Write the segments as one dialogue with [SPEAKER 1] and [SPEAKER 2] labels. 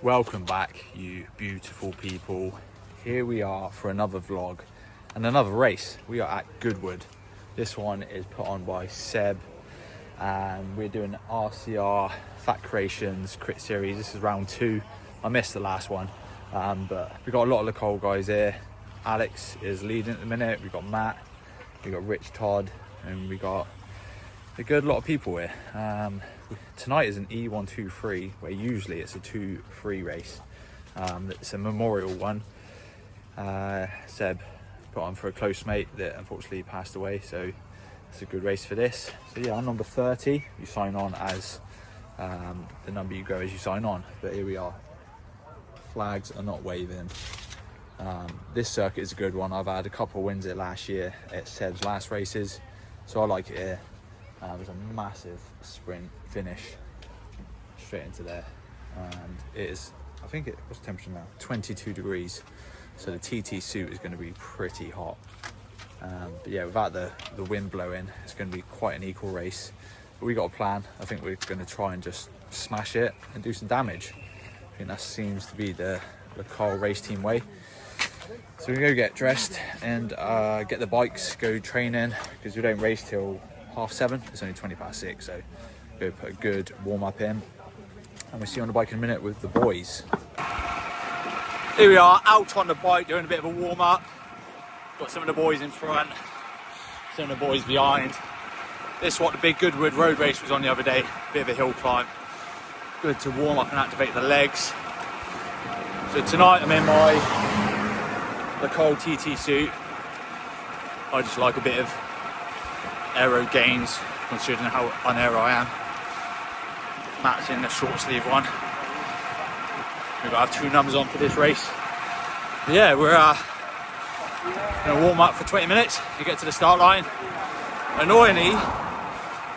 [SPEAKER 1] Welcome back, you beautiful people. Here we are for another vlog and another race. We are at Goodwood. This one is put on by Seb and we're doing RCR Fat Creations Crit Series. This is round 2. I missed the last one, but we got a lot of the cold guys here. Alex is leading at the minute. We got Matt, we got Rich, Todd, and we got a good lot of people here. Tonight is an E123 where usually it's a 2-3 race. It's a memorial one. Seb put on for a close mate that unfortunately passed away, so it's a good race for this. So yeah, I'm number 30. You sign on as the number you go as you sign on, but here we are. Flags are not waving. This circuit is a good one. I've had a couple of wins it last year at Seb's last races, so I like it here. There's a massive sprint finish straight into there, and it is, I think what's the temperature now? 22 degrees, so the TT suit is going to be pretty hot. But yeah, without the wind blowing, it's going to be quite an equal race. But we got a plan. I think we're going to try and just smash it and do some damage. I think that seems to be the Carl race team way. So we go get dressed and get the bikes, go training, because we don't race till 7:30. It's only 6:20, so go put a good warm up in, and we'll see you on the bike in a minute with the boys. Here we are out on the bike doing a bit of a warm up. Got some of the boys in front, some of the boys behind. This is what the big Goodwood road race was on the other day. Bit of a hill climb. Good to warm up and activate the legs. So tonight I'm in the cold TT suit. I just like a bit of aero gains, considering how unaero I am. Matt's in the short sleeve one. We've got to have 2 numbers on for this race. But yeah, we're going to warm up for 20 minutes to get to the start line. Annoyingly,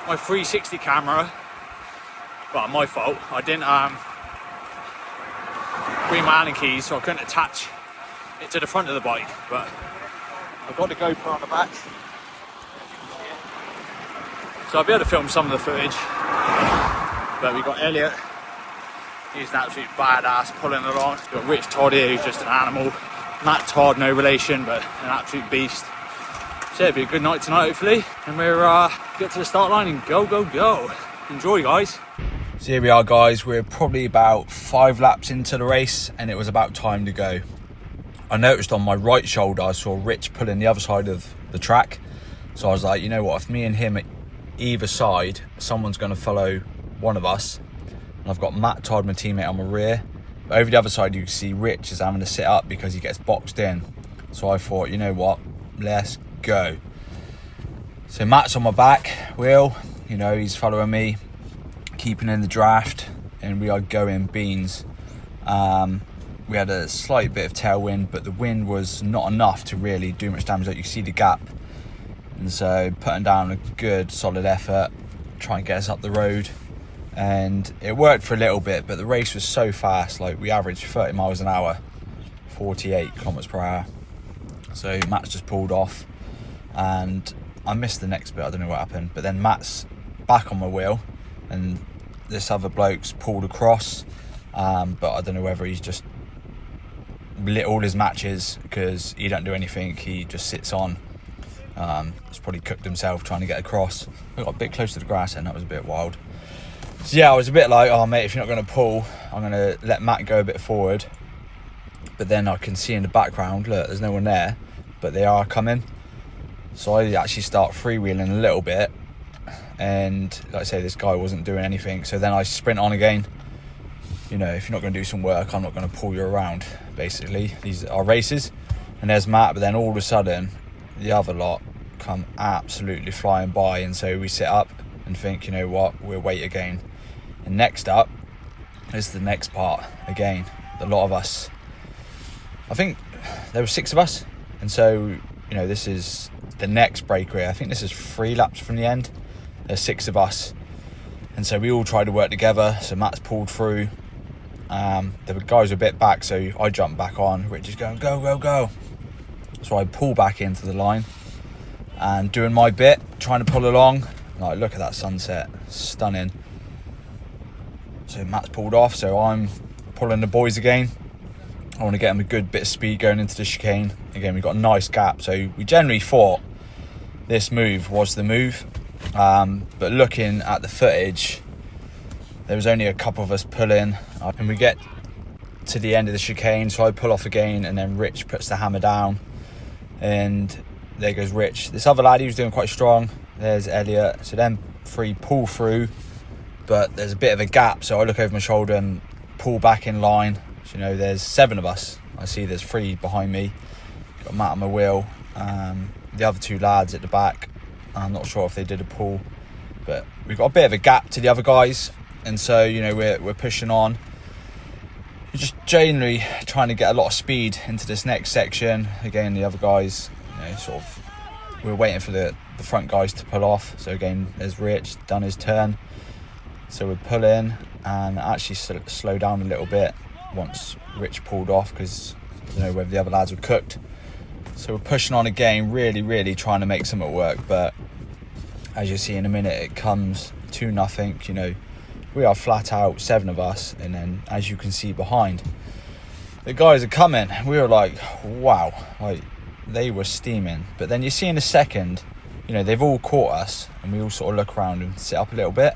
[SPEAKER 1] my 360 camera, well, my fault, I didn't bring my Allen keys, so I couldn't attach it to the front of the bike, but I've got the GoPro on the back, so I'll be able to film some of the footage. But we've got Elliot, he's an absolute badass pulling along. We've got Rich Todd here, who's just an animal. Matt Todd, no relation, but an absolute beast. So it'll be a good night tonight, hopefully. And we're get to the start line and go, go, go. Enjoy, guys. So here we are, guys. We're probably about 5 laps into the race, and it was about time to go. I noticed on my right shoulder, I saw Rich pulling the other side of the track. So I was like, you know what, if me and him either side, someone's going to follow one of us. And I've got Matt Todd, my teammate, on my rear, but over the other side you can see Rich is having to sit up because he gets boxed in. So I thought, you know what, let's go. So Matt's on my back wheel, you know, he's following me, keeping in the draft, and we are going beans. We had a slight bit of tailwind, but the wind was not enough to really do much damage. Like you see the gap, and so putting down a good solid effort, try and get us up the road, and it worked for a little bit, but the race was so fast. Like we averaged 30 miles an hour, 48 kilometers per hour. So Matt's just pulled off, and I missed the next bit. I don't know what happened, but then Matt's back on my wheel, and this other bloke's pulled across, but I don't know whether he's just lit all his matches because he don't do anything. He just sits on. He's probably cooked himself trying to get across. We got a bit close to the grass and that was a bit wild. So yeah, I was a bit like, oh mate, if you're not going to pull, I'm going to let Matt go a bit forward. But then I can see in the background, look, there's no one there, but they are coming. So I actually start freewheeling a little bit, and like I say, this guy wasn't doing anything. So then I sprint on again. You know, if you're not going to do some work, I'm not going to pull you around, basically. These are races. And there's Matt, but then all of a sudden, the other lot come absolutely flying by, and so we sit up and think, you know what, we'll wait again. And next up is the next part again. A lot of us, I think there were 6 of us, and so, you know, this is the next breakaway. I think this is 3 laps from the end. There's 6 of us, and so we all try to work together. So Matt's pulled through. The guys are a bit back, so I jump back on. Rich is going, go, go, go. So I pull back into the line and doing my bit, trying to pull along. Like, look at that sunset, stunning. So Matt's pulled off, so I'm pulling the boys again. I want to get them a good bit of speed going into the chicane. Again, we've got a nice gap, so we generally thought this move was the move. But looking at the footage, there was only a couple of us pulling, and we get to the end of the chicane, so I pull off again, and then Rich puts the hammer down, and there goes Rich. This other lad, he was doing quite strong. There's Elliot. So them three pull through, but there's a bit of a gap, so I look over my shoulder and pull back in line. So, you know, there's 7 of us. I see there's 3 behind me. Got Matt on my wheel. The other 2 lads at the back, I'm not sure if they did a pull, but we've got a bit of a gap to the other guys, and so, you know, we're pushing on. We're just generally trying to get a lot of speed into this next section. Again, the other guys, you know, sort of, we're waiting for the front guys to pull off. So again, there's Rich, done his turn. So we're pulling and actually slow down a little bit once Rich pulled off, because I don't know whether the other lads were cooked. So we're pushing on again, really trying to make something work. But as you'll see in a minute, it comes to nothing. You know, we are flat out 7 of us, and then as you can see behind, the guys are coming. We were like, wow, like they were steaming. But then you see in a second, you know, they've all caught us, and we all sort of look around and sit up a little bit.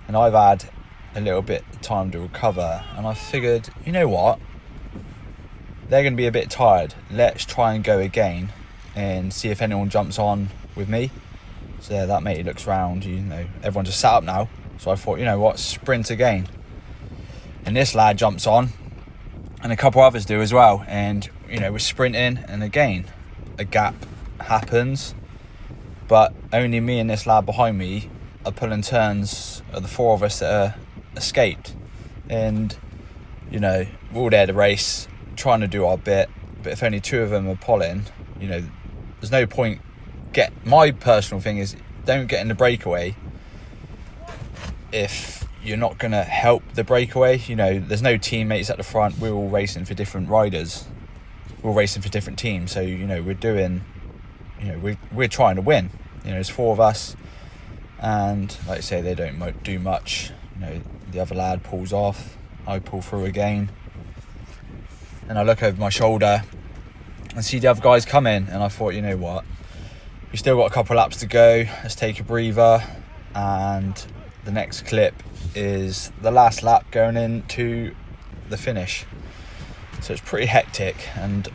[SPEAKER 1] And I've had a little bit of time to recover, and I figured, you know what, they're going to be a bit tired. Let's try and go again and see if anyone jumps on with me. So yeah, that matey looks round, you know, everyone just sat up now. So I thought, you know what, sprint again. And this lad jumps on, and a couple others do as well. And, you know, we're sprinting, and again, a gap happens. But only me and this lad behind me are pulling turns of the 4 of us that are escaped. And, you know, we're all there to race, trying to do our bit. But if only 2 of them are pulling, you know, there's no point. My personal thing is, don't get in the breakaway if you're not going to help the breakaway. You know, there's no teammates at the front. We're all racing for different riders. We're all racing for different teams. So, you know, we're doing, you know, we're trying to win. You know, there's 4 of us, and like I say, they don't do much. You know, the other lad pulls off, I pull through again, and I look over my shoulder and see the other guys come in, and I thought, you know what, we still got a couple of laps to go, let's take a breather. And the next clip is the last lap going into the finish. So it's pretty hectic, and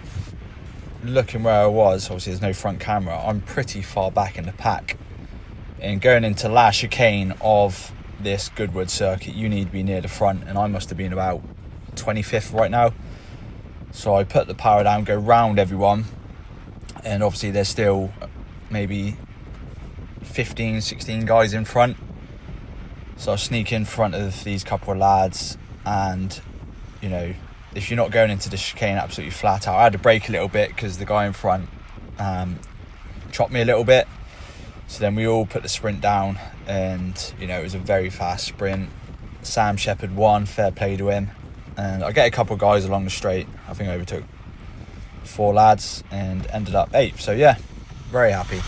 [SPEAKER 1] looking where I was, obviously there's no front camera, I'm pretty far back in the pack. And going into last chicane of this Goodwood circuit, you need to be near the front, and I must have been about 25th right now. So I put the power down, go round everyone, and obviously there's still maybe 15, 16 guys in front. So I sneak in front of these couple of lads, and, you know, if you're not going into the chicane absolutely flat out, I had to brake a little bit because the guy in front chopped me a little bit. So then we all put the sprint down, and, you know, it was a very fast sprint. Sam Shepherd won, fair play to him. And I get a couple of guys along the straight. I think I overtook 4 lads and ended up 8th. So yeah, very happy.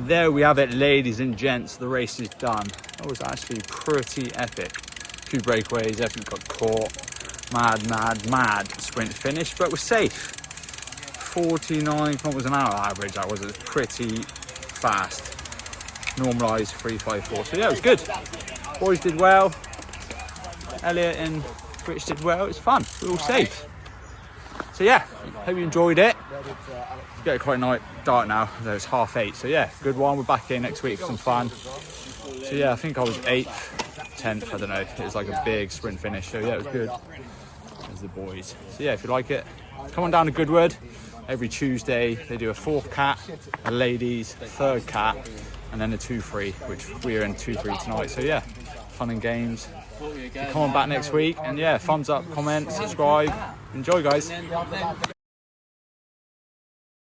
[SPEAKER 1] There we have it, ladies and gents. The race is done. That was actually pretty epic. 2 breakaways, everything got caught. Mad sprint finish, but we're safe. 49 kilometers an hour average. That was pretty fast. Normalised 354. So yeah, it was good. Boys did well. Elliot and Rich did well. It was fun. We're all safe. So yeah, hope you enjoyed it. It's getting quite dark now, though it's 8:30. So yeah, good one. We're back here next week for some fun. So yeah, I think I was 8th, 10th, I don't know. It was like a big sprint finish. So yeah, it was good. There's the boys. So yeah, if you like it, come on down to Goodwood. Every Tuesday they do a 4th cat, a ladies, 3rd cat, and then a 2-3, which we are in 2-3 tonight. So yeah, fun and games. Come on back next week, and yeah, thumbs up, comment, subscribe. Enjoy, guys.